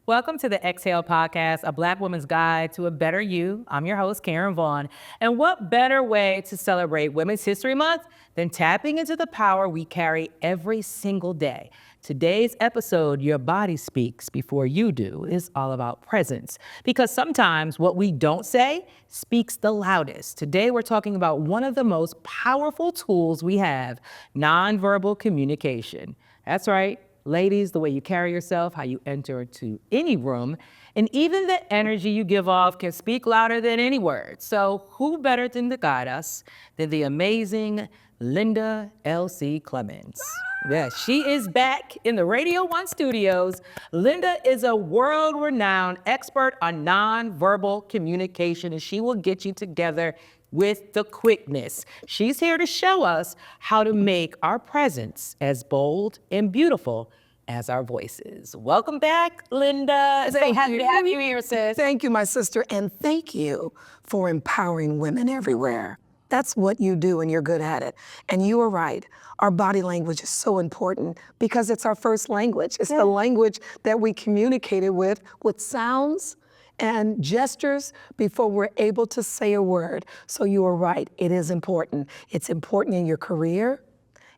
Welcome to the Exhale Podcast, a Black woman's guide to a better you. I'm your host, Karen Vaughn. And what better way to celebrate Women's History Month than tapping into the power we carry every single day? Today's episode, Your Body Speaks Before You Do, is all about presence. Because sometimes what we don't say speaks the loudest. Today, we're talking about one of the most powerful tools we have, nonverbal communication. That's right. Ladies, the way you carry yourself, how you enter into any room, and even the energy you give off can speak louder than any word. So who better than to guide us than the amazing Linda L.C. Clemons? Yeah, she is back in the Radio 1 studios. Linda is a world-renowned expert on nonverbal communication, and she will get you together with the quickness. She's here to show us how to make our presence as bold and beautiful as our voices. Welcome back, Linda. So happy to have you here, sis. Thank you, my sister, and thank you for empowering women everywhere. That's what you do, and you're good at it. And you are right. Our body language is so important because it's our first language. It's the language that we communicated with sounds and gestures before we're able to say a word. So you are right, it is important. It's important in your career,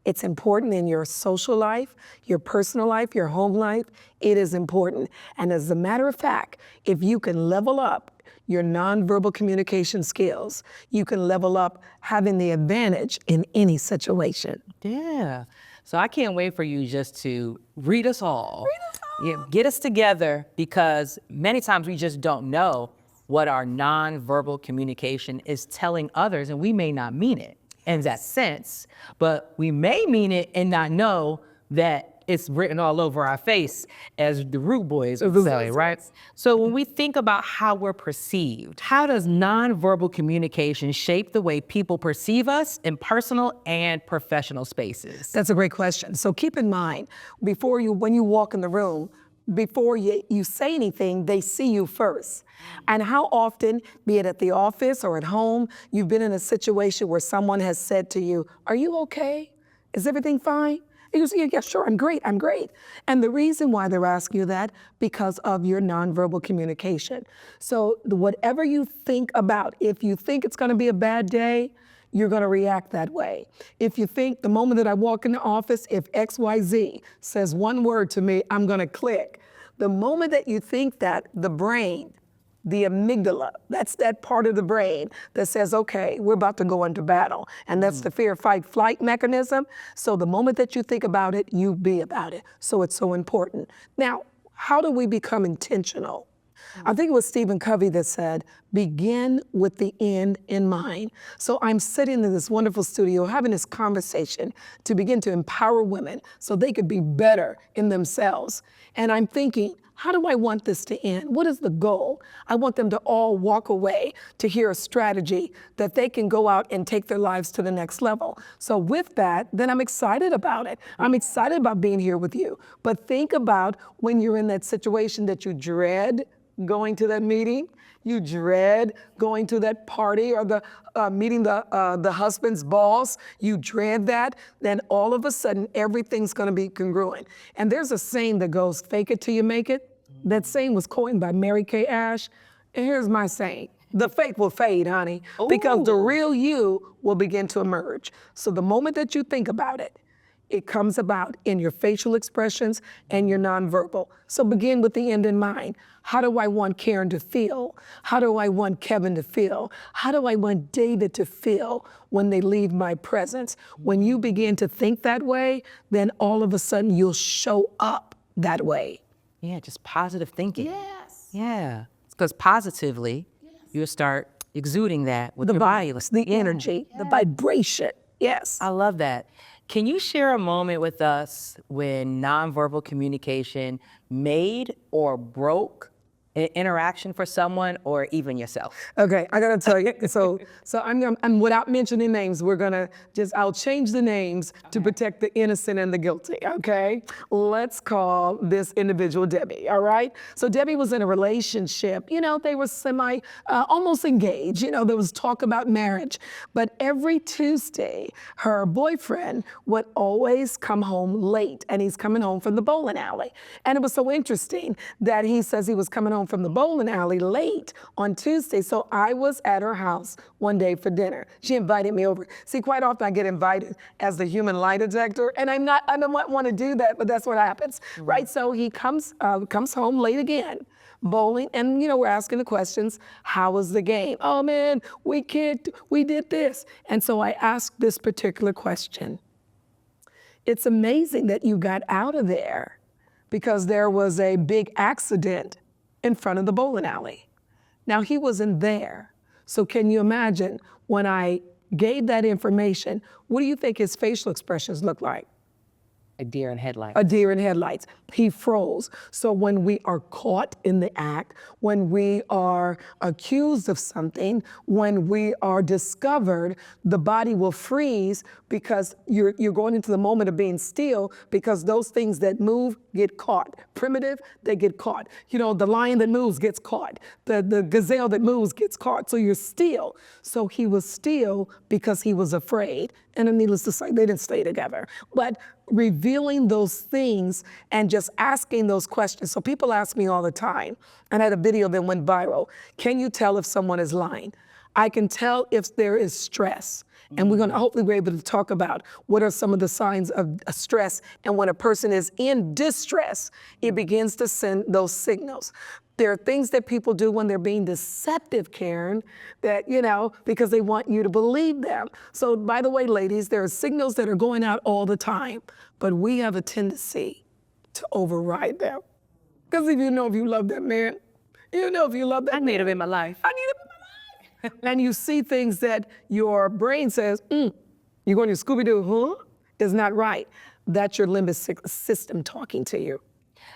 it's important in your social life, your personal life, your home life. It is important. And as a matter of fact, if you can level up your nonverbal communication skills, you can level up having the advantage in any situation. Yeah. So I can't wait for you just to read us all. Yeah, get us together, because many times we just don't know what our nonverbal communication is telling others, and we may not mean it in that sense, but we may mean it and not know that it's written all over our face, as the Rude Boys would say, right? So when we think about how we're perceived, how does nonverbal communication shape the way people perceive us in personal and professional spaces? That's a great question. So keep in mind, when you walk in the room, before you say anything, they see you first. And how often, be it at the office or at home, you've been in a situation where someone has said to you, "Are you okay? Is everything fine?" And you say, "Yeah, sure, I'm great. And the reason why they're asking you that, because of your nonverbal communication. So whatever you think about, if you think it's gonna be a bad day, you're gonna react that way. If you think the moment that I walk in the office, if XYZ says one word to me, I'm gonna click. The moment that you think that, the brain, the amygdala, that's that part of the brain that says, okay, we're about to go into battle. And that's the fear, fight, flight mechanism. So the moment that you think about it, you be about it. So it's so important. Now, how do we become intentional? I think it was Stephen Covey that said, begin with the end in mind. So I'm sitting in this wonderful studio having this conversation to begin to empower women so they could be better in themselves. And I'm thinking, how do I want this to end? What is the goal? I want them to all walk away to hear a strategy that they can go out and take their lives to the next level. So with that, then I'm excited about it. I'm excited about being here with you. But think about when you're in that situation that you dread going to that meeting, you dread going to that party or the meeting the husband's boss, you dread that, then all of a sudden everything's gonna be congruent. And there's a saying that goes, fake it till you make it. That saying was coined by Mary Kay Ash. And here's my saying, the fake will fade, honey, because the real you will begin to emerge. So the moment that you think about it, it comes about in your facial expressions and your nonverbal. So begin with the end in mind. How do I want Karen to feel? How do I want Kevin to feel? How do I want David to feel when they leave my presence? When you begin to think that way, then all of a sudden you'll show up that way. Yeah, just positive thinking. Yes. Yeah, because positively, you'll start exuding that with your body. The energy, the vibration. Yes. I love that. Can you share a moment with us when nonverbal communication made or broke interaction for someone or even yourself? Okay, I gotta tell you. So I'm without mentioning names. I'll change the names to protect the innocent and the guilty. Okay, let's call this individual Debbie. All right. So Debbie was in a relationship. You know, they were almost engaged. You know, there was talk about marriage, but every Tuesday, her boyfriend would always come home late, and he's coming home from the bowling alley. And it was so interesting that he says he was coming home from the bowling alley late on Tuesday. So I was at her house one day for dinner. She invited me over. See, quite often I get invited as the human lie detector, and I don't want to do that, but that's what happens, right? So he comes home late again, bowling, and you know, we're asking the questions. How was the game? Oh man, we did this. And so I asked this particular question. It's amazing that you got out of there because there was a big accident in front of the bowling alley. Now, he wasn't there. So can you imagine when I gave that information, what do you think his facial expressions look like? A deer in headlights. A deer in headlights. He froze. So when we are caught in the act, when we are accused of something, when we are discovered, the body will freeze because you're going into the moment of being still, because those things that move get caught. Primitive, they get caught. You know, the lion that moves gets caught. The gazelle that moves gets caught. So you're still. So he was still because he was afraid. And needless to say, they didn't stay together. But revealing those things and just asking those questions. So people ask me all the time, and I had a video that went viral. Can you tell if someone is lying? I can tell if there is stress. And we're going to hopefully be able to talk about what are some of the signs of stress. And when a person is in distress, it begins to send those signals. There are things that people do when they're being deceptive, Karen, that, you know, because they want you to believe them. So by the way, ladies, there are signals that are going out all the time, but we have a tendency to override them. Because if you love that man, you know if you love that man. I need him in my life. I need him in my life. And you see things that your brain says, you're going to Scooby-Doo, huh? Is not right. That's your limbic system talking to you.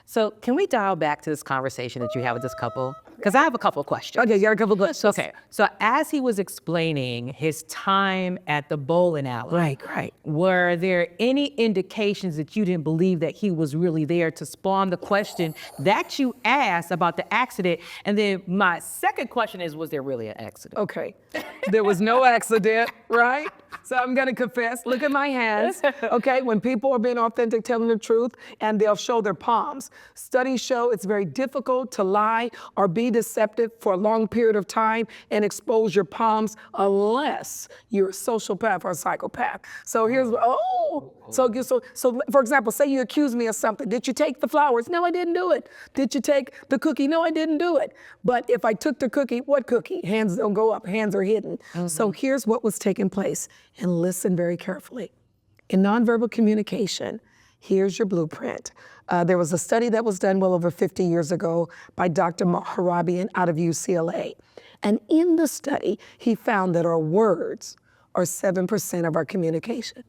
So can we dial back to this conversation that you had with this couple? Because I have a couple of questions. Okay, you got a couple of questions. Okay, so as he was explaining his time at the bowling alley, Right. were there any indications that you didn't believe that he was really there to spawn the question that you asked about the accident? And then my second question is, was there really an accident? Okay, there was no accident, right? So I'm gonna confess, look at my hands, okay? When people are being authentic, telling the truth, and they'll show their palms. Studies show it's very difficult to lie or be deceptive for a long period of time and expose your palms unless you're a sociopath or a psychopath. So so for example, say you accuse me of something. Did you take the flowers? No, I didn't do it. Did you take the cookie? No, I didn't do it. But if I took the cookie, what cookie? Hands don't go up, hands are hidden. So here's what was taking place, and listen very carefully. In nonverbal communication, here's your blueprint. There was a study that was done well over 50 years ago by Dr. Maharabian out of UCLA. And in the study, he found that our words are 7% of our communication.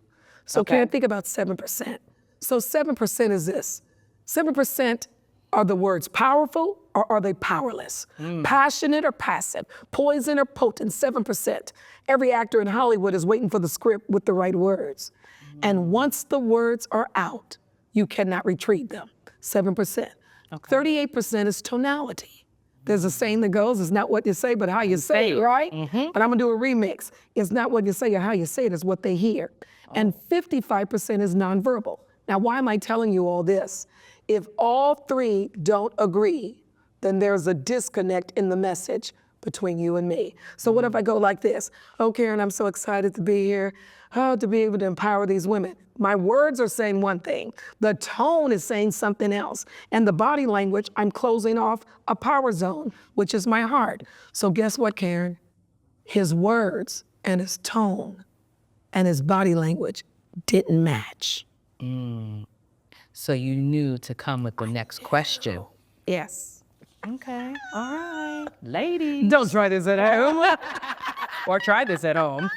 So can I think about 7%? So 7% is this. 7% are the words powerful or are they powerless? Passionate or passive? Poison or potent? 7%. Every actor in Hollywood is waiting for the script with the right words. And once the words are out, you cannot retrieve them. 7%. 38% is tonality. There's a saying that goes, it's not what you say, but how you say it, right? But I'm gonna do a remix. It's not what you say or how you say it, it's what they hear. And 55% is nonverbal. Now, why am I telling you all this? If all three don't agree, then there's a disconnect in the message between you and me. So what if I go like this? Oh, Karen, I'm so excited to be here. Oh, to be able to empower these women. My words are saying one thing. The tone is saying something else. And the body language, I'm closing off a power zone, which is my heart. So guess what, Karen? His words and his tone and his body language didn't match. So you knew to come with the next question. Yes. Okay, all right. Ladies. Don't try this at home. Or try this at home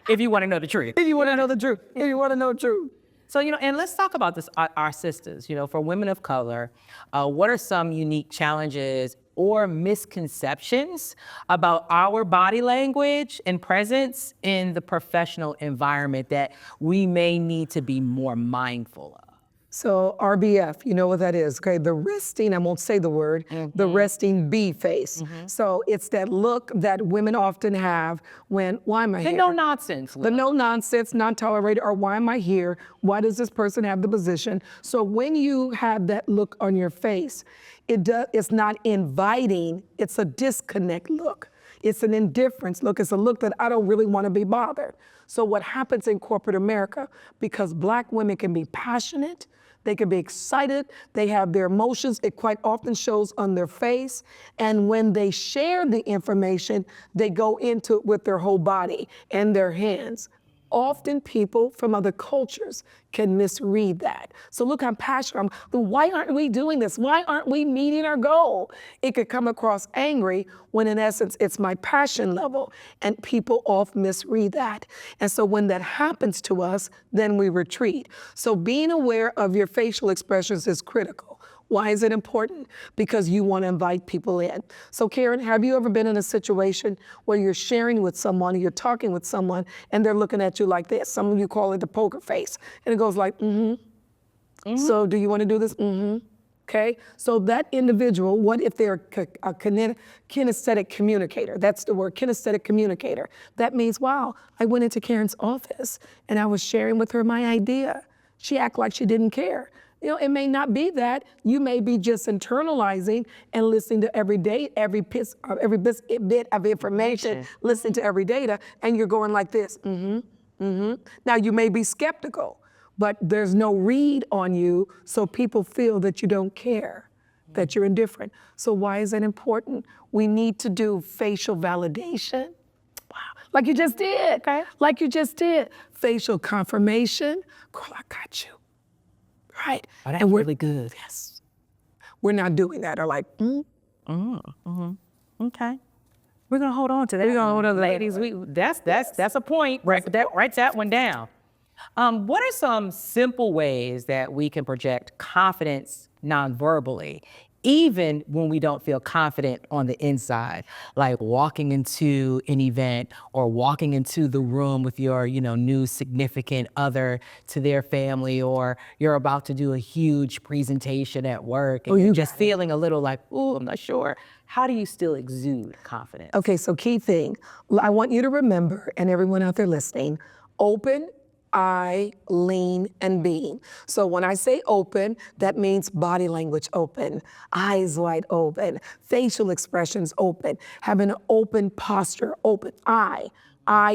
if you want to know the truth. If you want to know the truth. If you want to know the truth. So, and let's talk about this, our sisters, for women of color. What are some unique challenges or misconceptions about our body language and presence in the professional environment that we may need to be more mindful of? So RBF, you know what that is, okay? The resting, I won't say the word, the resting B face. So it's that look that women often have when, why am I The here? no nonsense The look. no nonsense, not tolerated, or why am I here? Why does this person have the position? So when you have that look on your face, it's not inviting, it's a disconnect look. It's an indifference look. It's a look that I don't really want to be bothered. So what happens in corporate America, because Black women can be passionate, they can be excited, they have their emotions, it quite often shows on their face. And when they share the information, they go into it with their whole body and their hands. Often people from other cultures can misread that. So look, I'm passionate. Why aren't we doing this? Why aren't we meeting our goal? It could come across angry when in essence it's my passion level, and people often misread that. And so when that happens to us, then we retreat. So being aware of your facial expressions is critical. Why is it important? Because you want to invite people in. So Karen, have you ever been in a situation where you're sharing with someone, you're talking with someone, and they're looking at you like this? Some of you call it the poker face. And it goes like, So do you want to do this? Okay, so that individual, what if they're a kinesthetic communicator? That's the word, kinesthetic communicator. That means, wow, I went into Karen's office and I was sharing with her my idea. She acted like she didn't care. You know, it may not be that. You may be just internalizing and listening to every bit of information, listening to every data, and you're going like this, Now, you may be skeptical, but there's no read on you, so people feel that you don't care, that you're indifferent. So why is that important? We need to do facial validation. Wow, like you just did. Okay. Like you just did. Facial confirmation. Girl, I got you. Right. Oh, that's and we're really good. Yes. We're not doing that. Or like, Okay. We're gonna hold on to that. We're gonna hold on, ladies. That's a point. Write that one down. What are some simple ways that we can project confidence non-verbally, even when we don't feel confident on the inside, like walking into an event or walking into the room with your, new significant other to their family, or you're about to do a huge presentation at work and you're just feeling a little like, ooh, I'm not sure. How do you still exude confidence? Okay, so key thing. I want you to remember, and everyone out there listening, open, eye, lean, and being. So when I say open, that means body language open, eyes wide open, facial expressions open, having an open posture, open eye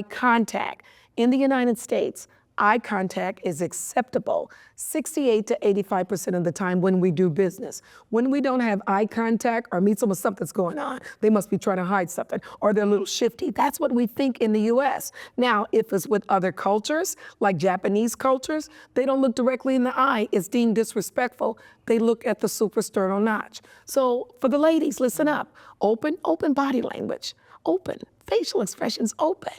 contact. In the United States, eye contact is acceptable 68 to 85% of the time when we do business. When we don't have eye contact or meet someone, something's going on. They must be trying to hide something, or they're a little shifty. That's what we think in the US. Now, if it's with other cultures, like Japanese cultures, they don't look directly in the eye. It's deemed disrespectful. They look at the suprasternal notch. So for the ladies, listen up. Open body language. Open. Facial expressions open.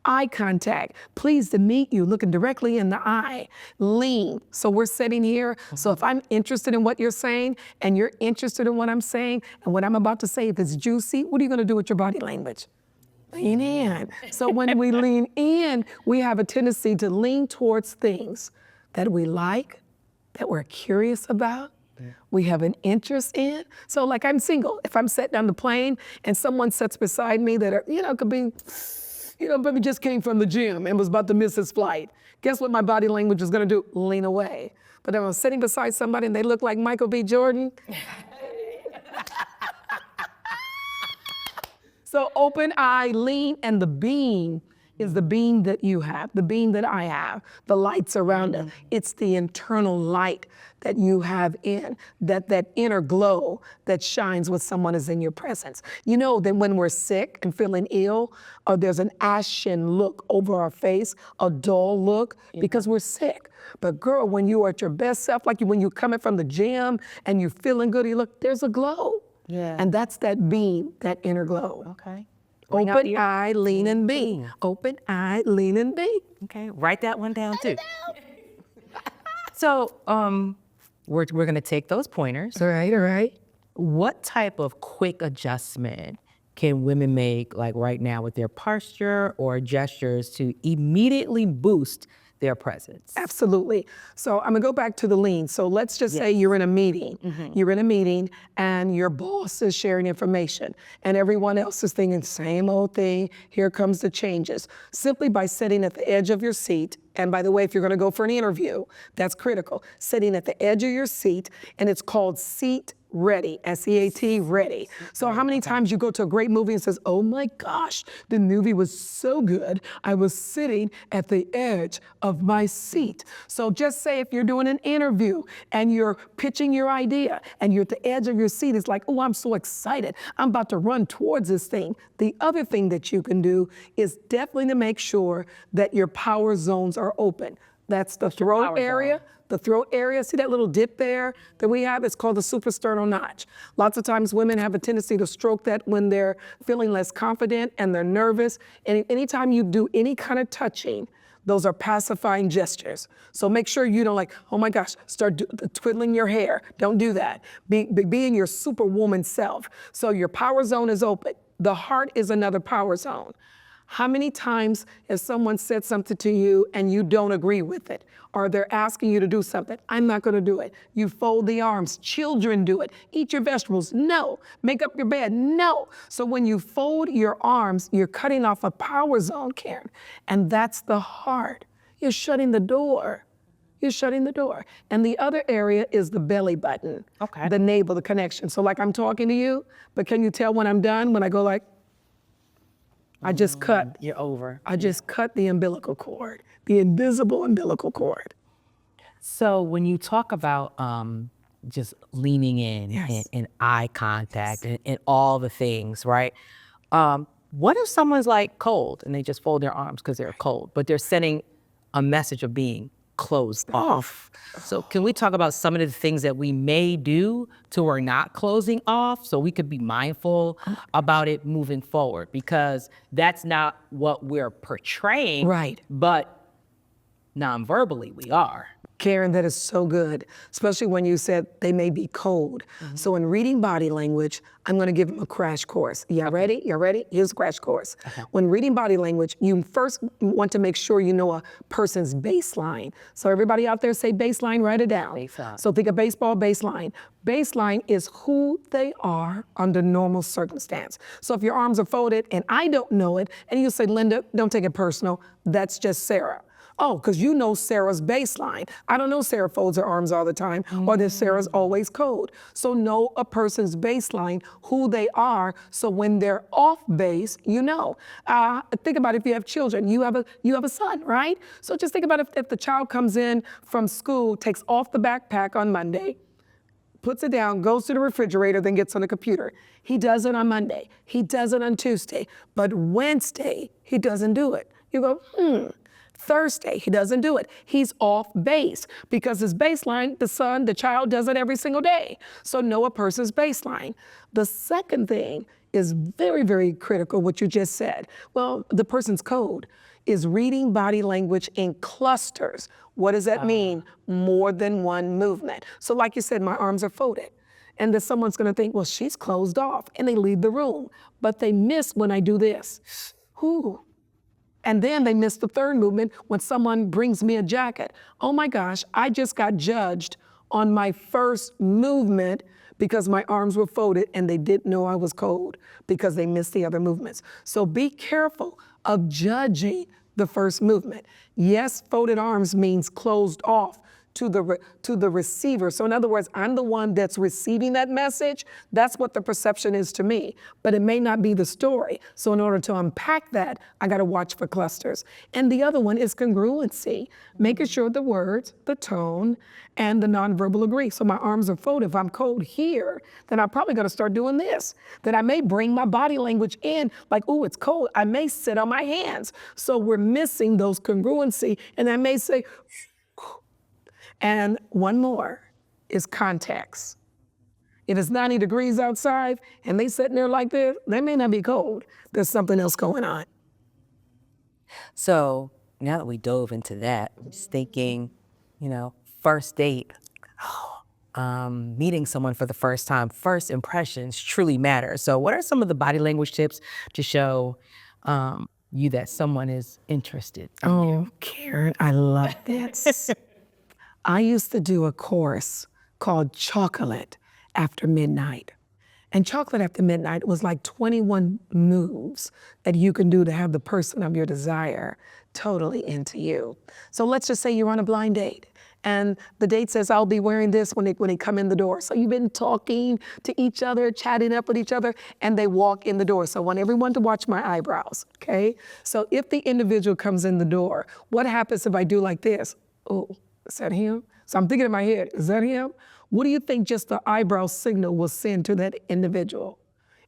Eye contact, pleased to meet you, looking directly in the eye. Lean, so we're sitting here. So if I'm interested in what you're saying and you're interested in what I'm saying and what I'm about to say, if it's juicy, what are you gonna do with your body language? Lean in. So when we lean in, we have a tendency to lean towards things that we like, that we're curious about, we have an interest in. So like I'm single. If I'm sitting on the plane and someone sits beside me that are, could be, maybe just came from the gym and was about to miss his flight. Guess what my body language is gonna do? Lean away. But if I'm sitting beside somebody and they look like Michael B. Jordan. So open eye, lean, and the being is the being that you have, the being that I have, the lights around us. It's the internal light that you have in, that inner glow that shines when someone is in your presence. You know that when we're sick and feeling ill, or there's an ashen look over our face, a dull look, because we're sick. But girl, when you are at your best self, like when you're coming from the gym and you're feeling good, you look, there's a glow. Yeah. And that's that beam, that inner glow. Okay. Open eye, lean, and be. Open eye, lean, and be. Okay, write that one down too. So, we're gonna take those pointers. All right, all right. What type of quick adjustment can women make, like right now, with their posture or gestures to immediately boost their presence? Absolutely. So I'm gonna go back to the lean. So let's just say you're in a meeting. You're in a meeting and your boss is sharing information and everyone else is thinking same old thing. Here comes the changes. Simply by sitting at the edge of your seat. And by the way, if you're gonna go for an interview, that's critical. Sitting at the edge of your seat, and it's called seat ready, S-E-A-T, ready. So how many times you go to a great movie and says, oh my gosh, the movie was so good, I was sitting at the edge of my seat. So just say if you're doing an interview and you're pitching your idea and you're at the edge of your seat, it's like, oh, I'm so excited, I'm about to run towards this thing. The other thing that you can do is definitely to make sure that your power zones are open. That's the throat area. The throat area, see that little dip there that we have? It's called the suprasternal notch. Lots of times women have a tendency to stroke that when they're feeling less confident and they're nervous. And anytime you do any kind of touching, those are pacifying gestures. So make sure you don't like, oh my gosh, start twiddling your hair. Don't do that. Be in your superwoman self. So your power zone is open. The heart is another power zone. How many times has someone said something to you and you don't agree with it? Or they're asking you to do something? I'm not gonna do it. You fold the arms. Children do it. Eat your vegetables. No. Make up your bed. No. So when you fold your arms, you're cutting off a power zone, Karen. And that's the heart. You're shutting the door. You're shutting the door. And the other area is the belly button. Okay. The navel, the connection. So like I'm talking to you, but can you tell when I'm done, when I go like, I just cut. You're over. I just cut the umbilical cord, the invisible umbilical cord. So when you talk about just leaning in and eye contact and all the things, right? What if someone's like cold and they just fold their arms because they're cold, but they're sending a message of being closed off? So can we talk about some of the things that we may do to where we're not closing off so we could be mindful about it moving forward? Because that's not what we're portraying, Right. but non-verbally we are. Karen, that is so good, especially when you said they may be cold. So in reading body language, I'm gonna give them a crash course. Y'all ready? Y'all ready? Here's a crash course. When reading body language, you first want to make sure you know a person's baseline. So everybody out there say baseline, write it down. Baseline. So think of baseball, baseline. Baseline is who they are under normal circumstance. So if your arms are folded and I don't know it, and you say, Linda, don't take it personal, that's just Sarah. Oh, because you know Sarah's baseline. I don't know Sarah folds her arms all the time, or that Sarah's always cold. So know a person's baseline, who they are, so when they're off base, you know. Think about if you have children. You have a son, right? So just think about if the child comes in from school, takes off the backpack on Monday, puts it down, goes to the refrigerator, then gets on the computer. He does it on Monday. He does it on Tuesday. But Wednesday, he doesn't do it. You go, Thursday, he doesn't do it. He's off base because his baseline, the child does it every single day. So know a person's baseline. The second thing is very, very critical, what you just said. Well, the person's code is reading body language in clusters. What does that mean? More than one movement. So like you said, my arms are folded. And then someone's gonna think, well, she's closed off, and they leave the room. But they miss when I do this. Whoo. And then they miss the third movement when someone brings me a jacket. Oh my gosh, I just got judged on my first movement because my arms were folded and they didn't know I was cold because they missed the other movements. So be careful of judging the first movement. Yes, folded arms means closed off to the receiver. So in other words, I'm the one that's receiving that message. That's what the perception is to me, but it may not be the story. So in order to unpack that, I gotta watch for clusters. And the other one is congruency, making sure the words, the tone, and the nonverbal agree. So my arms are folded. If I'm cold here, then I'm probably gonna start doing this. Then I may bring my body language in, like, ooh, it's cold. I may sit on my hands. So we're missing those congruency. And I may say, and one more is context. If it's 90 degrees outside and they sitting there like this, they may not be cold. There's something else going on. So now that we dove into that, I'm just thinking, first date. meeting someone for the first time, first impressions truly matter. So what are some of the body language tips to show you that someone is interested in you? Oh, Karen, I love this. I used to do a course called Chocolate After Midnight. And Chocolate After Midnight was like 21 moves that you can do to have the person of your desire totally into you. So let's just say you're on a blind date and the date says, I'll be wearing this when they come in the door. So you've been talking to each other, chatting up with each other, and they walk in the door. So I want everyone to watch my eyebrows, okay? So if the individual comes in the door, what happens if I do like this? Oh, is that him? So I'm thinking in my head, is that him? What do you think just the eyebrow signal will send to that individual?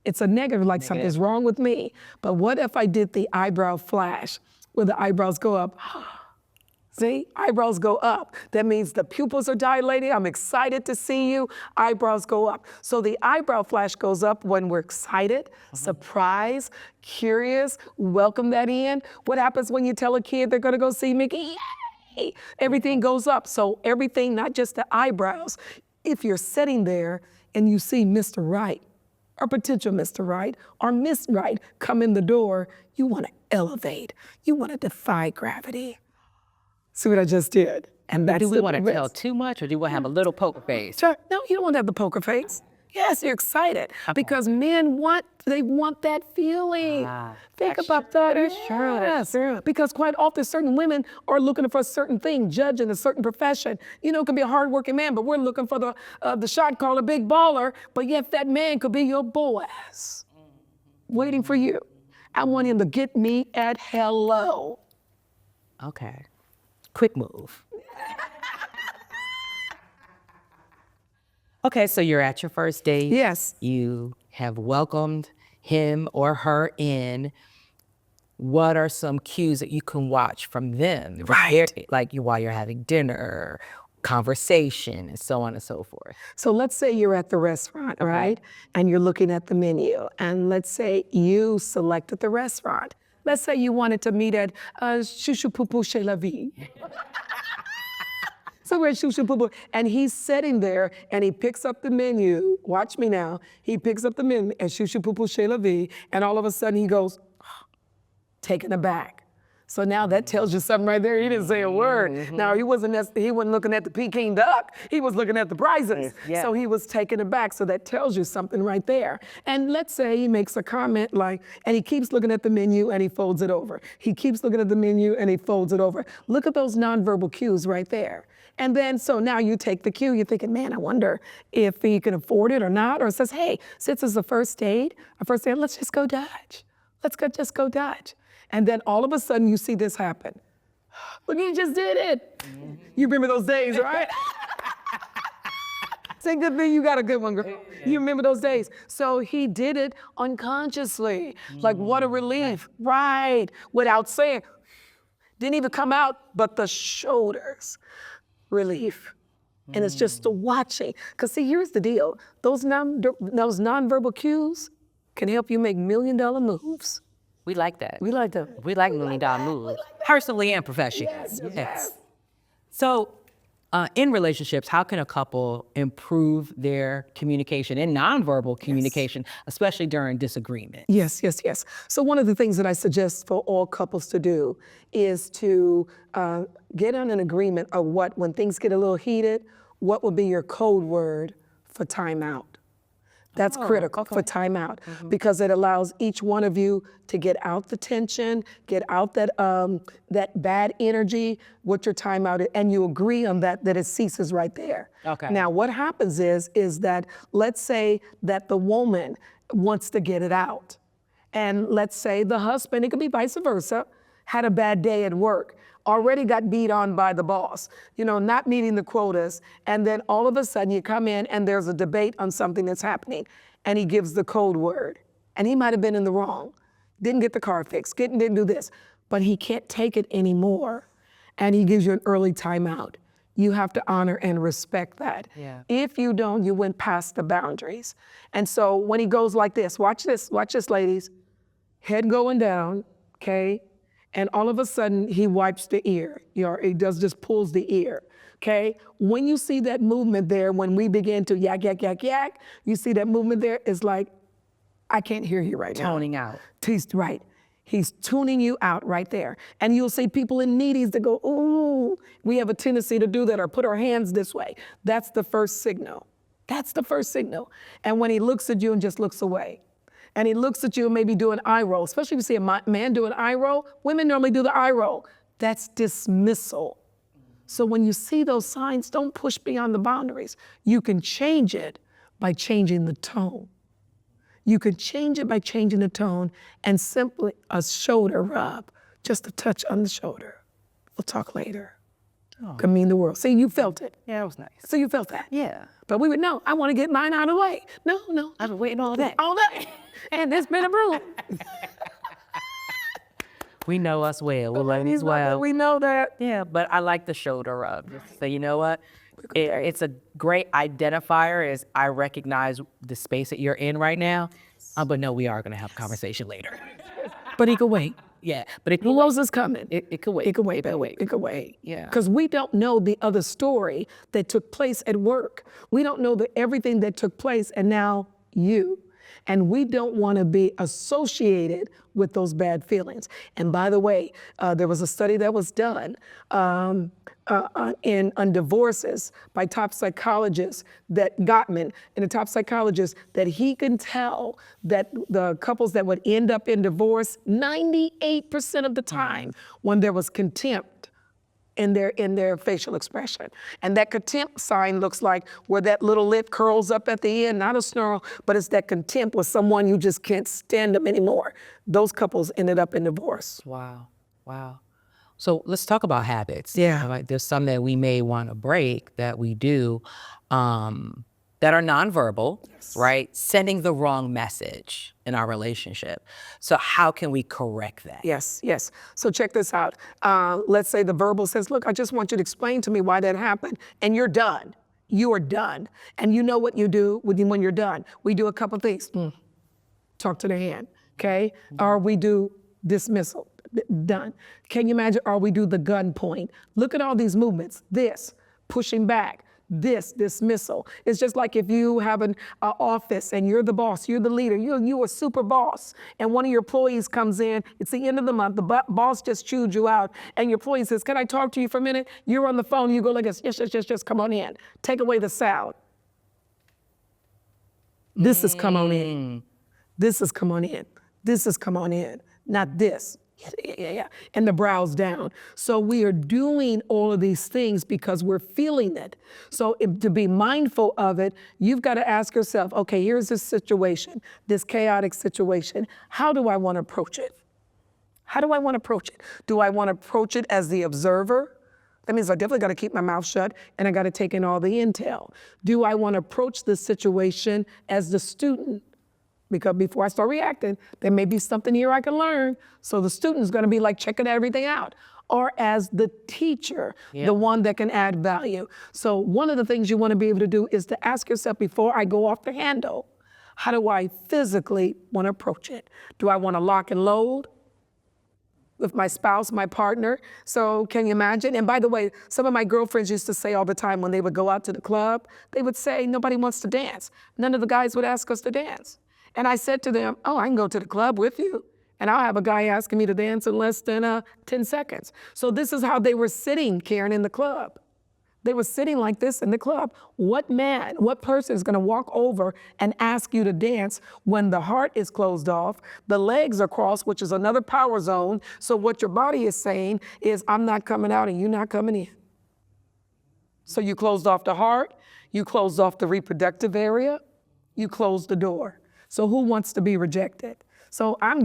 It's a negative, like something's wrong with me. But what if I did the eyebrow flash, where the eyebrows go up? See, eyebrows go up. That means the pupils are dilated. I'm excited to see you. Eyebrows go up. So the eyebrow flash goes up when we're excited, surprised, curious, welcome that in. What happens when you tell a kid they're gonna go see Mickey? Yay! Everything goes up. So everything, not just the eyebrows. If you're sitting there and you see Mr. Right, or potential Mr. Right, or Miss Right come in the door, you wanna elevate. You wanna defy gravity. See what I just did? And that's Do we the want to risk. tell too much, or do we want to have a little poker face? Sure. No, you don't want to have the poker face. Yes, you're excited because men want that feeling. Think about that. Yes. Because quite often certain women are looking for a certain thing, judging a certain profession. You know, it could be a hardworking man, but we're looking for the shot caller, big baller. But yet that man could be your Boaz, waiting for you. I want him to get me at hello. Okay. Quick move. Okay, so you're at your first date. Yes. You have welcomed him or her in. What are some cues that you can watch from them? Right. Like while you're having dinner, conversation, and so on and so forth. So let's say you're at the restaurant, right? And you're looking at the menu. And let's say you selected the restaurant. Let's say you wanted to meet at Chouchou Poupou Chez La Vie. So we're at Chouchou Poupou. And he's sitting there and he picks up the menu. Watch me now. He picks up the menu at Chouchou Poupou Chez La Vie. And all of a sudden he goes, taken aback. So now that tells you something right there. He didn't say a word. Now he wasn't looking at the Peking duck. He was looking at the prizes. Yeah. So he was taken aback. So that tells you something right there. And let's say he makes a comment like, and he keeps looking at the menu and he folds it over. He keeps looking at the menu and he folds it over. Look at those nonverbal cues right there. And then, so now you take the cue, you're thinking, man, I wonder if he can afford it or not. Or it says, hey, since it's a first date, let's just go Dutch. Just go Dutch. And then all of a sudden you see this happen. Look, he just did it. You remember those days, right? Say good thing you got a good one, girl. You remember those days. So he did it unconsciously. Like, what a relief. Right. Without saying, didn't even come out, but the shoulders. Relief. And it's just the watching. Because see, here's the deal. Those nonverbal cues can help you make $1 million moves. We like that. We like them. We like $1 million moves, personally and professionally. Yes. So, in relationships, how can a couple improve their communication and nonverbal communication, especially during disagreement? Yes. So one of the things that I suggest for all couples to do is to get on an agreement of when things get a little heated, what would be your code word for timeout. That's critical for timeout because it allows each one of you to get out the tension, get out that bad energy, what your timeout is, and you agree on that it ceases right there. Okay. Now what happens is that let's say that the woman wants to get it out. And let's say the husband, it could be vice versa, had a bad day at work, already got beat on by the boss, not meeting the quotas, and then all of a sudden you come in and there's a debate on something that's happening, and he gives the code word, and he might have been in the wrong, didn't get the car fixed, didn't do this, but he can't take it anymore, and he gives you an early timeout. You have to honor and respect that. Yeah. If you don't, you went past the boundaries. And so when he goes like this, watch this, ladies, head going down, okay? And all of a sudden, he wipes the ear, he just pulls the ear, okay? When you see that movement there, when we begin to yak, yak, yak, yak, you see that movement there, it's like, I can't hear you right now. Toning out. He's right. He's tuning you out right there. And you'll see people in meetings that go, ooh, we have a tendency to do that or put our hands this way. That's the first signal. That's the first signal. And when he looks at you and just looks away, and he looks at you and maybe do an eye roll, especially if you see a man do an eye roll, women normally do the eye roll. That's dismissal. So when you see those signs, don't push beyond the boundaries. You can change it by changing the tone. You can change it by changing the tone and simply a shoulder rub, just a touch on the shoulder. We'll talk later. Could mean the world. See, you felt it. Yeah, it was nice. So you felt that. Yeah. But we would know, I want to get mine out of the way. No. I've been waiting all day. All that. And there's been a room. We know us well. We're ladies well. We know that. Yeah, but I like the shoulder rub. Just to say, you know what? It's a great identifier as I recognize the space that you're in right now. But no, we are going to have a conversation later. But he could wait. Yeah, but it Who else is coming? It could wait. It could wait, It could wait. Yeah. Because we don't know the other story that took place at work. We don't know everything that took place and now you. And we don't want to be associated with those bad feelings. And by the way, there was a study that was done on divorces by top psychologists that Gottman, and the top psychologist, that he can tell that the couples that would end up in divorce 98% of the time when there was contempt in their facial expression. And that contempt sign looks like where that little lip curls up at the end, not a snarl, but it's that contempt with someone you just can't stand them anymore. Those couples ended up in divorce. Wow. So let's talk about habits. Yeah. Like there's some that we may want to break that we do that are nonverbal, right? Sending the wrong message in our relationship. So how can we correct that? Yes. So check this out. Let's say the verbal says, look, I just want you to explain to me why that happened, and you're done. You are done. And you know what you do when you're done. We do a couple things. Talk to the hand, okay? Or we do dismissal. Done. Can you imagine? Or we do the gun point. Look at all these movements. This, pushing back. This, dismissal. It's just like if you have an office and you're the boss, you're the leader, you're a super boss, and one of your employees comes in, it's the end of the month, the boss just chewed you out, and your employee says, can I talk to you for a minute? You're on the phone, you go like this, yes, come on in. Take away the sound. This is come on in. This is come on in. This is come on in, not this. Yeah. And the brows down. So we are doing all of these things because we're feeling it. So to be mindful of it, you've got to ask yourself, okay, here's this situation, this chaotic situation. How do I want to approach it? How do I want to approach it? Do I want to approach it as the observer? That means I definitely got to keep my mouth shut and I got to take in all the intel. Do I want to approach this situation as the student? Because before I start reacting, there may be something here I can learn. So the student's gonna be like checking everything out. Or as the teacher, the one that can add value. So one of the things you wanna be able to do is to ask yourself before I go off the handle, how do I physically wanna approach it? Do I wanna lock and load with my spouse, my partner? So can you imagine? And by the way, some of my girlfriends used to say all the time when they would go out to the club, they would say, nobody wants to dance. None of the guys would ask us to dance. And I said to them, oh, I can go to the club with you. And I'll have a guy asking me to dance in less than 10 seconds. So this is how they were sitting, Karen, in the club. They were sitting like this in the club. What man, what person is gonna walk over and ask you to dance when the heart is closed off, the legs are crossed, which is another power zone. So what your body is saying is, I'm not coming out and you're not coming in. So you closed off the heart, you closed off the reproductive area, you closed the door. So who wants to be rejected? So I'm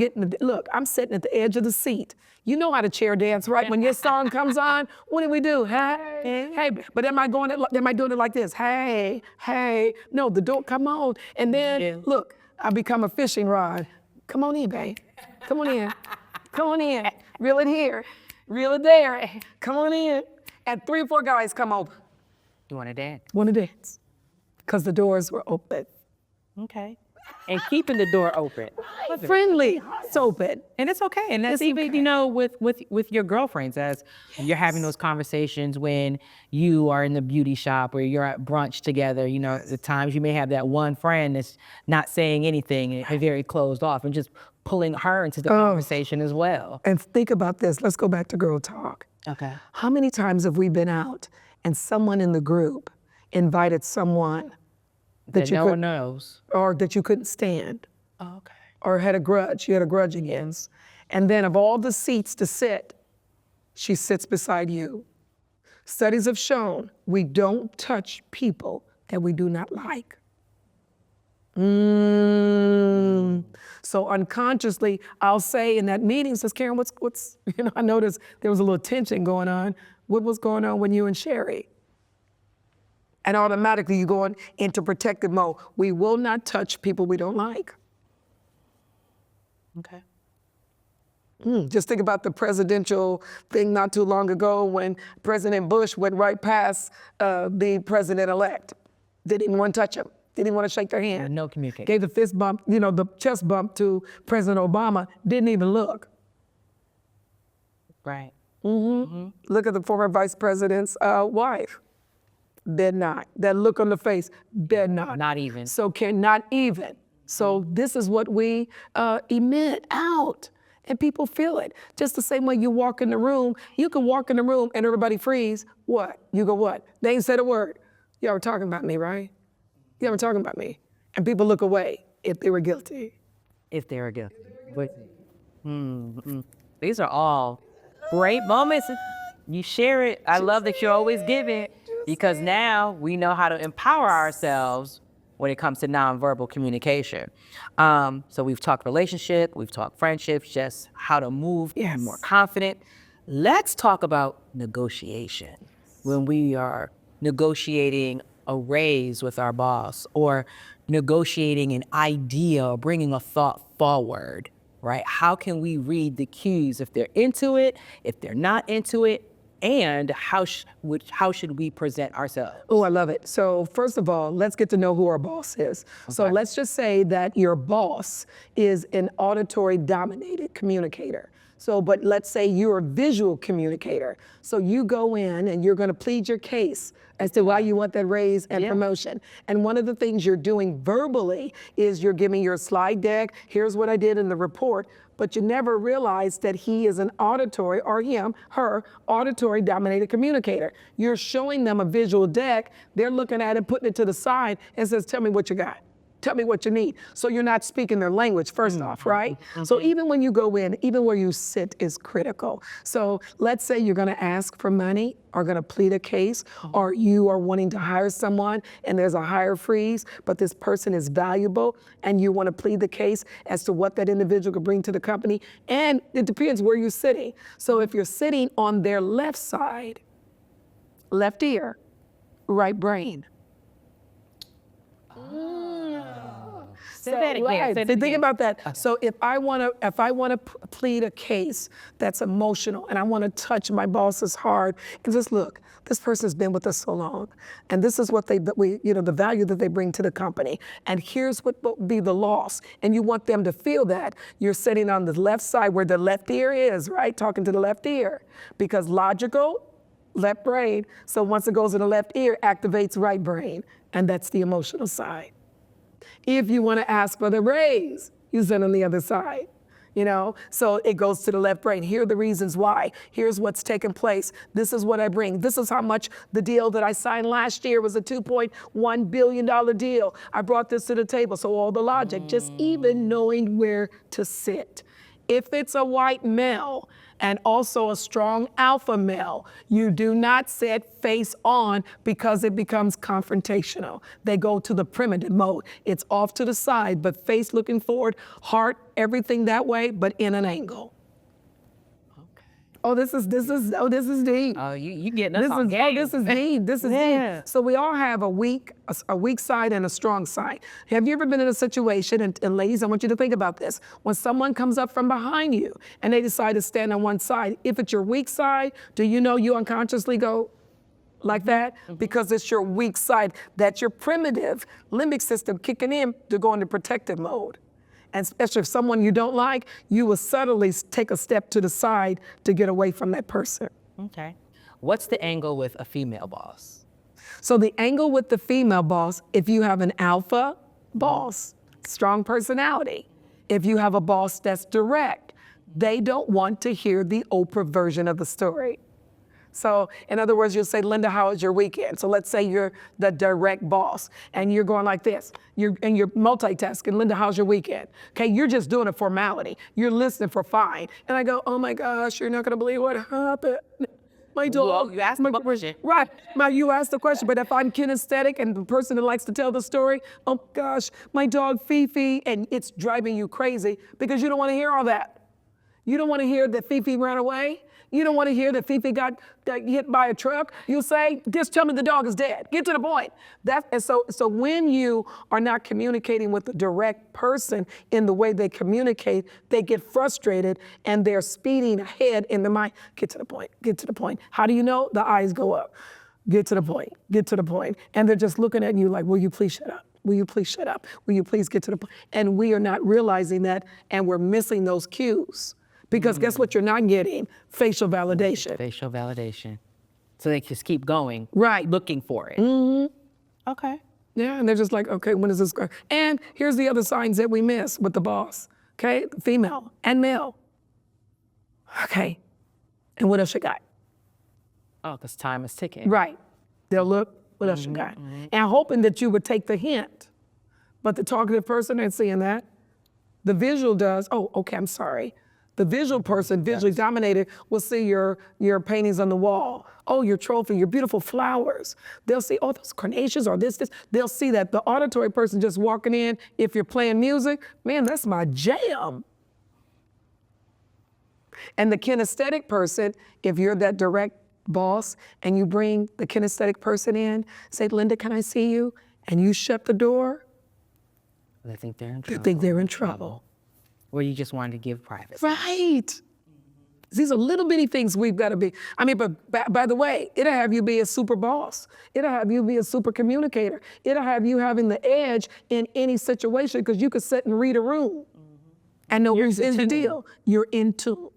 I'm sitting at the edge of the seat. You know how to chair dance, right? When your song comes on, what do? Hey. But am I doing it like this? Hey. No, the door, come on. And then, look, I become a fishing rod. Come on in, babe. Come on in. Come on in. Reel it here. Reel it there. Come on in. And 3 or 4 guys come over. You want to dance? Want to dance. Because the doors were open. Okay. and keeping the door open. Friendly, hearts open. And it's okay. And that's even, you know, with your girlfriends, as you're having those conversations when you are in the beauty shop or you're at brunch together, you know, the times you may have that one friend that's not saying anything and very closed off, and just pulling her into the conversation as well. And think about this. Let's go back to girl talk. Okay. How many times have we been out and someone in the group invited someone That no one knows. or that you couldn't stand, Oh, okay. or had a grudge, you had a grudge against, and then of all the seats to sit, she sits beside you. Studies have shown we don't touch people that we do not like. So unconsciously, I'll say in that meeting, says, Karen, what's, you know, I noticed there was a little tension going on. What was going on when you and Sherry? And automatically you go into protective mode. We will not touch people we don't like. Okay. Just think about the presidential thing not too long ago when President Bush went right past the president-elect. Didn't even want to touch him. Didn't even want to shake their hand. No communication. Gave the fist bump, you know, the chest bump to President Obama. Didn't even look. Right. Look at the former vice president's wife. Did not. That look on the face, did not. Not even. So not even. So this is what we emit out, and people feel it. Just the same way you walk in the room, you can walk in the room and everybody freeze. What? You go, what? They ain't said a word. Y'all were talking about me, right? Y'all were talking about me. And people look away if they were guilty. If they were guilty. These are all great moments. You share it. I love that you always give it, because now we know how to empower ourselves when it comes to nonverbal communication. So we've talked relationship, we've talked friendships, just how to move be more confident. Let's talk about negotiation. When we are negotiating a raise with our boss, or negotiating an idea, or bringing a thought forward, right? How can we read the cues if they're into it, if they're not into it, and how should we present ourselves? Oh, I love it. So first of all, let's get to know who our boss is. Okay. So let's just say that your boss is an auditory dominated communicator. So, but let's say you're a visual communicator. So you go in and you're going to plead your case as to why you want that raise and promotion. And one of the things you're doing verbally is you're giving your slide deck. Here's what I did in the report. But you never realize that he is an auditory, or her auditory dominated communicator. You're showing them a visual deck. They're looking at it, putting it to the side, and says, tell me what you got. Tell me what you need. So you're not speaking their language, first off, right? So even when you go in, even where you sit is critical. So let's say you're gonna ask for money, or gonna plead a case, or you are wanting to hire someone and there's a hire freeze, but this person is valuable and you wanna plead the case as to what that individual could bring to the company. And it depends where you're sitting. So if you're sitting on their left side, left ear, right brain. Say that again. Right. Think about that. Okay. So if I want to plead a case that's emotional, and I want to touch my bosses hard, and just look, this person's been with us so long, and this is what the value that they bring to the company, and here's what will be the loss, and you want them to feel that. You're sitting on the left side where the left ear is, right? Talking to the left ear, because logical, left brain. So once it goes to the left ear, activates right brain, and that's the emotional side. If you want to ask for the raise, you sit on the other side, you know? So it goes to the left brain. Here are the reasons why. Here's what's taken place. This is what I bring. This is how much the deal that I signed last year was a $2.1 billion deal. I brought this to the table. So all the logic, just even knowing where to sit. If it's a white male, and also a strong alpha male, you do not sit face on, because it becomes confrontational. They go to the primitive mode. It's off to the side, but face looking forward, heart, everything that way, but in an angle. Okay. Oh, this is deep. Oh, you getting us on game. This is deep. This is deep. So we all have a weak side and a strong side. Have you ever been in a situation, and ladies, I want you to think about this, when someone comes up from behind you and they decide to stand on one side, if it's your weak side, do you know you unconsciously go, like that, because it's your weak side. That's your primitive limbic system kicking in to go into protective mode. And especially if someone you don't like, you will subtly take a step to the side to get away from that person. Okay. What's the angle with a female boss? So the angle with the female boss, if you have an alpha boss, strong personality, if you have a boss that's direct, they don't want to hear the Oprah version of the story. So in other words, you'll say, Linda, how was your weekend? So let's say you're the direct boss and you're going like this. You're multitasking. Linda, how's your weekend? Okay, you're just doing a formality. You're listening for fine. And I go, oh my gosh, you're not gonna believe what happened. My dog. Well, you asked the question. Right, you asked the question, but if I'm kinesthetic and the person that likes to tell the story, oh gosh, my dog Fifi, and it's driving you crazy because you don't wanna hear all that. You don't wanna hear that Fifi ran away. You don't want to hear that Fifi got hit by a truck. You say, just tell me the dog is dead. Get to the point. So when you are not communicating with the direct person in the way they communicate, they get frustrated and they're speeding ahead in the mind. Get to the point, get to the point. How do you know? The eyes go up. Get to the point, get to the point. And they're just looking at you like, will you please shut up? Will you please shut up? Will you please get to the point? And we are not realizing that, and we're missing those cues. Because guess what you're not getting? Facial validation. Facial validation. So they just keep going. Right. Looking for it. Okay. Yeah, and they're just like, okay, when is this going? And here's the other signs that we miss with the boss, okay? Female and male. Okay, and what else you got? Oh, because time is ticking. Right. They'll look, what else you got? And hoping that you would take the hint. But the talkative person ain't seeing that. The visual does, oh, okay, I'm sorry. The visual person, visually dominated, will see your paintings on the wall. Oh, your trophy, your beautiful flowers. They'll see, oh, those carnations or this. They'll see that. The auditory person just walking in, if you're playing music, man, that's my jam. And the kinesthetic person, if you're that direct boss and you bring the kinesthetic person in, say, Linda, can I see you? And you shut the door. They think they're in trouble. They think they're in trouble. Or you just wanted to give privacy. Right. These are little bitty things we've got to be. I mean, but by the way, it'll have you be a super boss. It'll have you be a super communicator. It'll have you having the edge in any situation because you could sit and read a room and know who's in the deal. You're in tune.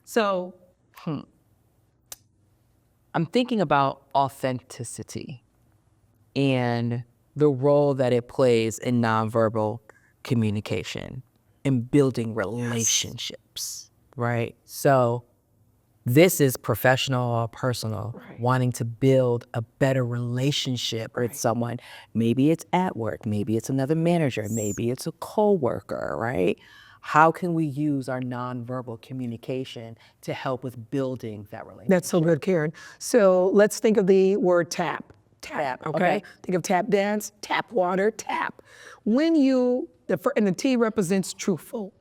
So, I'm thinking about authenticity and the role that it plays in nonverbal communication and building relationships, right? So this is professional or personal, wanting to build a better relationship with someone. Maybe it's at work, maybe it's another manager, maybe it's a coworker, right? How can we use our nonverbal communication to help with building that relationship? That's so good, Karen. So let's think of the word tap. Tap, okay? Think of tap dance, tap water, tap. When you, and the T represents truthful.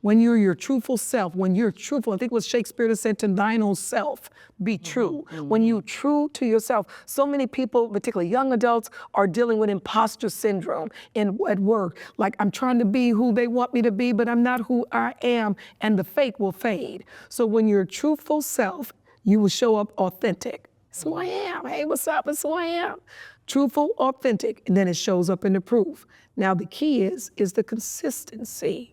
When you're your truthful self, when you're truthful, I think what Shakespeare said, to thine own self, be true. When you're true to yourself. So many people, particularly young adults, are dealing with imposter syndrome at work. Like, I'm trying to be who they want me to be, but I'm not who I am, and the fake will fade. So when you're truthful self, you will show up authentic. It's who I am. Hey, what's up? It's who I am. Truthful, authentic, and then it shows up in the proof. Now the key is the consistency.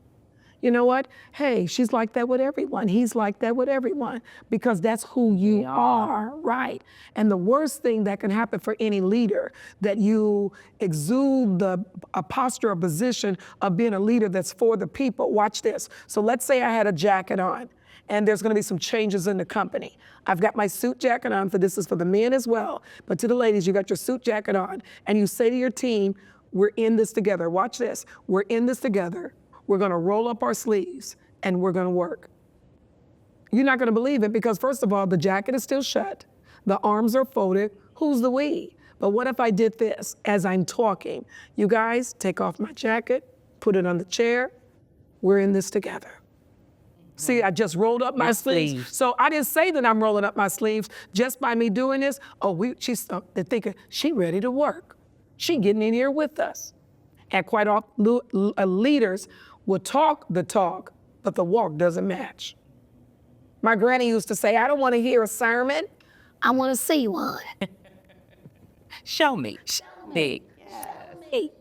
You know what? Hey, she's like that with everyone. He's like that with everyone because that's who you are, right? And the worst thing that can happen for any leader, that you exude a posture, a position of being a leader that's for the people. Watch this. So let's say I had a jacket on and there's gonna be some changes in the company. I've got my suit jacket on, this is for the men as well, but to the ladies, you got your suit jacket on and you say to your team, we're in this together. Watch this, we're in this together. We're gonna roll up our sleeves and we're gonna work. You're not gonna believe it because first of all, the jacket is still shut, the arms are folded, who's the we? But what if I did this as I'm talking? You guys, take off my jacket, put it on the chair, we're in this together. See, I just rolled up my sleeves. So I didn't say that I'm rolling up my sleeves just by me doing this. Oh, they're thinking, she ready to work. She getting in here with us. And quite often, leaders will talk the talk, but the walk doesn't match. My granny used to say, I don't want to hear a sermon. I want to see one. Show me. Show Me. me.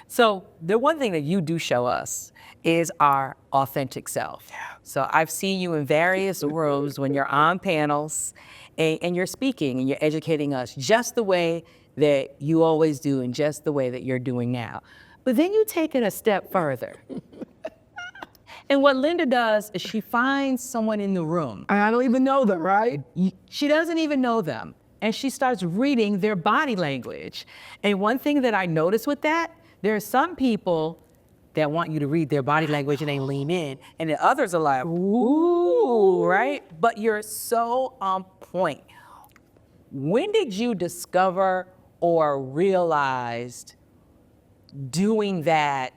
So the one thing that you do show us is our authentic self. So I've seen you in various rooms when you're on panels and you're speaking and you're educating us just the way that you always do and just the way that you're doing now. But then you take it a step further. And what Linda does is she finds someone in the room. I don't even know them, right? She doesn't even know them. And she starts reading their body language. And one thing that I noticed with that, there are some people that want you to read their body language and they lean in. And the others are like, ooh, right? But you're so on point. When did you discover or realized doing that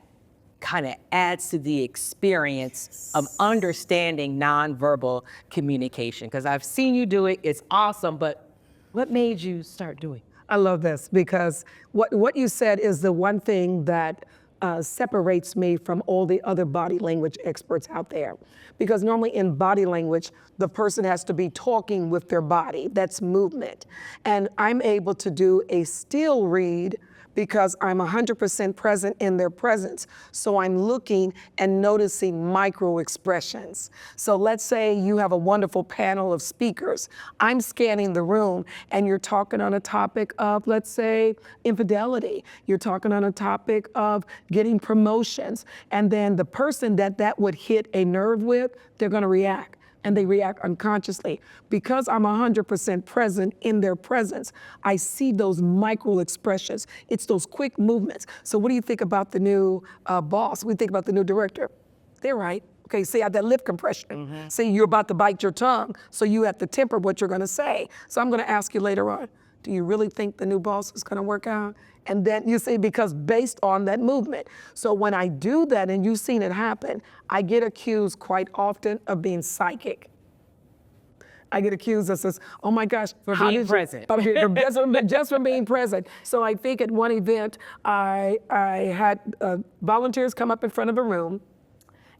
kind of adds to the experience of understanding nonverbal communication? Because I've seen you do it, it's awesome, but what made you start doing it? I love this because what you said is the one thing that separates me from all the other body language experts out there. Because normally in body language, the person has to be talking with their body. That's movement. And I'm able to do a still read because I'm 100% present in their presence. So I'm looking and noticing micro expressions. So let's say you have a wonderful panel of speakers. I'm scanning the room and you're talking on a topic of, let's say, infidelity. You're talking on a topic of getting promotions. And then the person that would hit a nerve with, they're gonna react. And they react unconsciously. Because I'm 100% present in their presence, I see those micro expressions. It's those quick movements. So what do you think about the new boss? What do you think about the new director? They're right. Okay, see, I have that lip compression. See, you're about to bite your tongue, so you have to temper what you're gonna say. So I'm gonna ask you later on, do you really think the new boss is gonna work out? And then you see, because based on that movement. So when I do that, and you've seen it happen, I get accused quite often of being psychic. I get accused of says, oh my gosh. For being present. Just from being present. So I think at one event, I had volunteers come up in front of a room.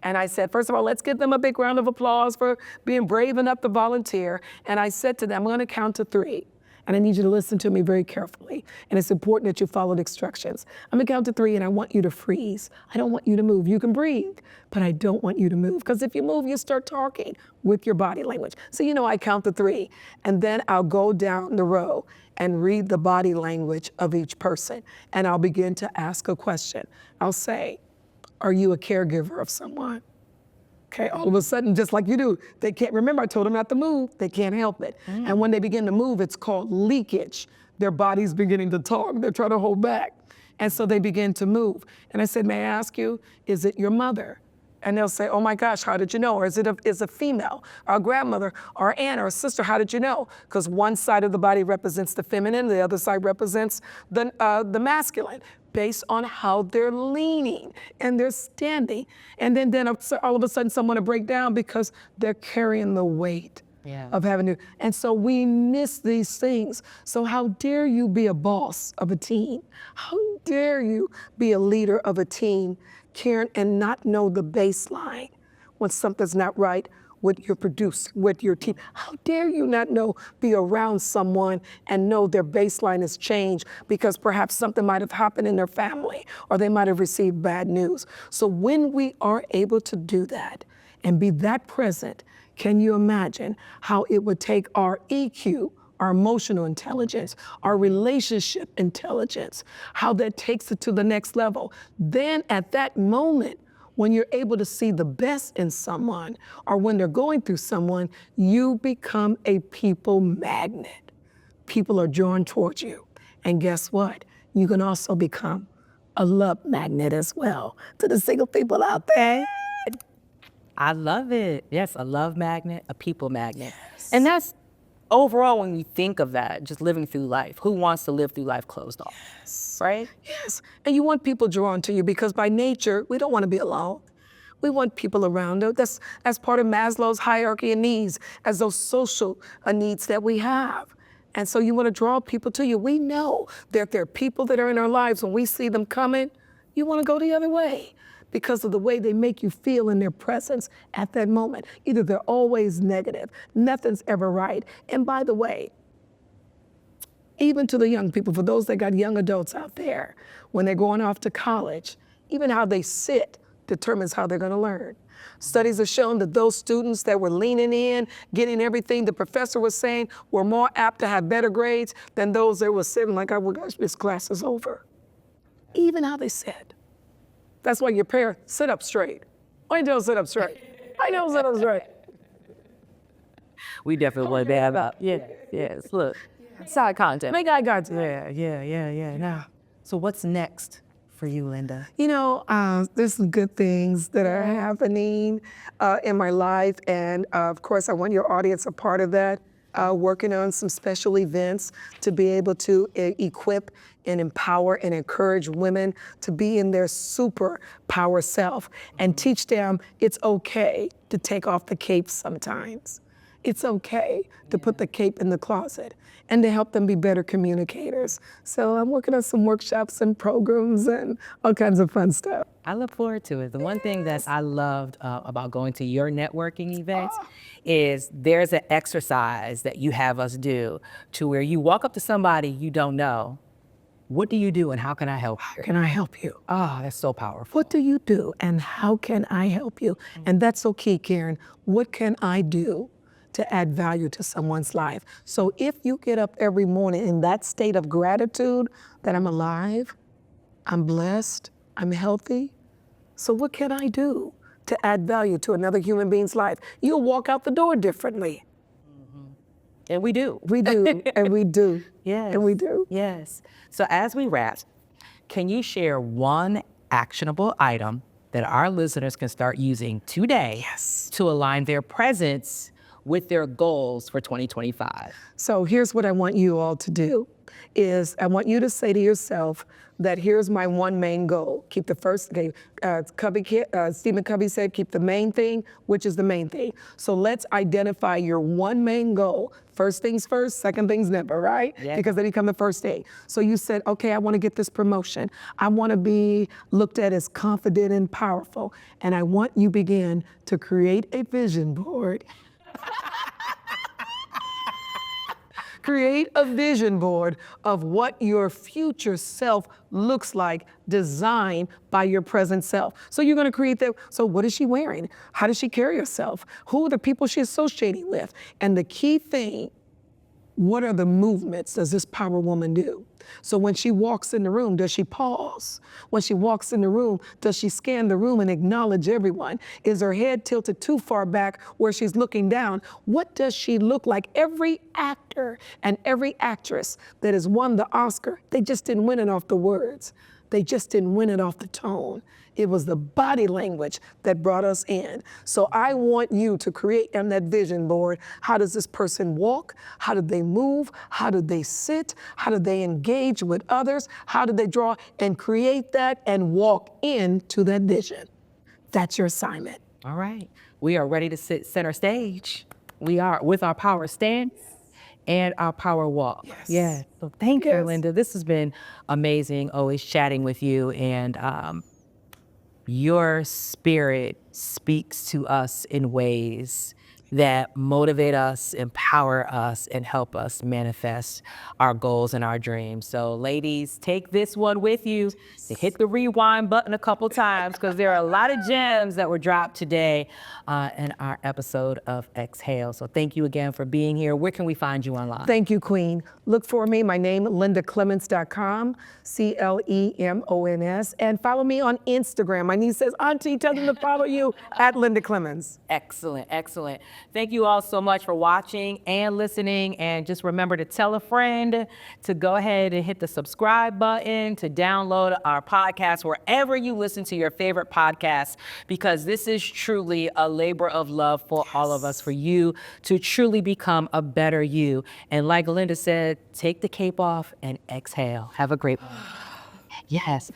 And I said, first of all, let's give them a big round of applause for being brave enough to volunteer. And I said to them, I'm gonna count to 3. And I need you to listen to me very carefully. And it's important that you follow the instructions. I'm gonna count to 3 and I want you to freeze. I don't want you to move. You can breathe, but I don't want you to move. Because if you move, you start talking with your body language. So I count to 3. And then I'll go down the row and read the body language of each person. And I'll begin to ask a question. I'll say, are you a caregiver of someone? Okay, all of a sudden, just like you do, they can't, remember I told them not to move, they can't help it. And when they begin to move, it's called leakage. Their body's beginning to talk, they're trying to hold back. And so they begin to move. And I said, may I ask you, is it your mother? And they'll say, oh my gosh, how did you know? Or is it a female, or a grandmother, or an aunt, or a sister, how did you know? Because one side of the body represents the feminine, the other side represents the masculine, based on how they're leaning and they're standing. And then all of a sudden someone will break down because they're carrying the weight of having to. And so we miss these things. So how dare you be a boss of a team? How dare you be a leader of a team, Karen, and not know the baseline when something's not right with your producer, with your team? How dare you not know, be around someone and know their baseline has changed because perhaps something might have happened in their family or they might have received bad news. So when we are able to do that and be that present, can you imagine how it would take our EQ, our emotional intelligence, our relationship intelligence, how that takes it to the next level? Then at that moment, when you're able to see the best in someone, or when they're going through someone, you become a people magnet. People are drawn towards you. And guess what? You can also become a love magnet as well to the single people out there. I love it. Yes, a love magnet, a people magnet. Yes. And that's overall, when you think of that, just living through life, who wants to live through life closed off? Yes. Right? Yes. And you want people drawn to you because by nature, we don't want to be alone. We want people around us. That's part of Maslow's hierarchy of needs, as those social needs that we have. And so you want to draw people to you. We know that there are people that are in our lives, when we see them coming, you want to go the other way because of the way they make you feel in their presence at that moment. Either they're always negative, nothing's ever right. And by the way, even to the young people, for those that got young adults out there, when they're going off to college, even how they sit determines how they're going to learn. Studies have shown that those students that were leaning in, getting everything the professor was saying, were more apt to have better grades than those that were sitting like, oh gosh, this class is over. Even how they sit. That's why your parents sit up straight. I don't sit up straight. I don't sit up straight. We definitely want to have up. Yeah, yes. Look, side content. Make eye contact. Yeah. Now, so what's next for you, Linda? You know, there's some good things that are happening in my life. And of course, I want your audience a part of that. Working on some special events to be able to equip and empower and encourage women to be in their super power self and teach them it's okay to take off the cape sometimes. It's okay to put the cape in the closet and to help them be better communicators. So I'm working on some workshops and programs and all kinds of fun stuff. I look forward to it. The one thing that I loved about going to your networking events is there's an exercise that you have us do to where you walk up to somebody you don't know. What do you do and how can I help you? How can I help you? Oh, that's so powerful. What do you do and how can I help you? And that's so key, Karen. What can I do to add value to someone's life? So if you get up every morning in that state of gratitude that I'm alive, I'm blessed, I'm healthy, so what can I do to add value to another human being's life? You'll walk out the door differently. And we do. We do, and we do. Yes. And we do. Yes. So as we wrap, can you share one actionable item that our listeners can start using today to align their presence with their goals for 2025? So here's what I want you all to do is I want you to say to yourself that here's my one main goal. Keep the first, Stephen Covey said, keep the main thing, which is the main thing. So let's identify your one main goal. First things first, second things never, right? Yeah. Because they become the first thing. So you said, okay, I want to get this promotion. I want to be looked at as confident and powerful. And I want you begin to create a vision board. Create a vision board of what your future self looks like, designed by your present self. So you're going to create that. So what is she wearing? How does she carry herself? Who are the people she's associating with? And the key thing, what are the movements does this power woman do? So when she walks in the room, does she pause? When she walks in the room, does she scan the room and acknowledge everyone? Is her head tilted too far back where she's looking down? What does she look like? Every actor and every actress that has won the Oscar, they just didn't win it off the words. They just didn't win it off the tone. It was the body language that brought us in. So I want you to create on that vision board, how does this person walk? How do they move? How do they sit? How do they engage with others? How do they draw and create that and walk into that vision? That's your assignment. All right. We are ready to sit center stage. We are with our power stance and our power walk. Yes. Yeah. So thank you, Yes. Linda. This has been amazing, always chatting with you. And your spirit speaks to us in ways that motivate us, empower us, and help us manifest our goals and our dreams. So ladies, take this one with you to hit the rewind button a couple times because there are a lot of gems that were dropped today in our episode of Exhale. So thank you again for being here. Where can we find you online? Thank you, Queen. Look for me, my name, lindaclemons.com, Clemons, and follow me on Instagram. My niece says, Auntie, tell them to follow you at Linda Clemons. Excellent, excellent. Thank you all so much for watching and listening. And just remember to tell a friend to go ahead and hit the subscribe button, to download our podcast wherever you listen to your favorite podcasts, because this is truly a labor of love for all of us, for you to truly become a better you. And like Linda said, take the cape off and exhale. Have a great one. Yes.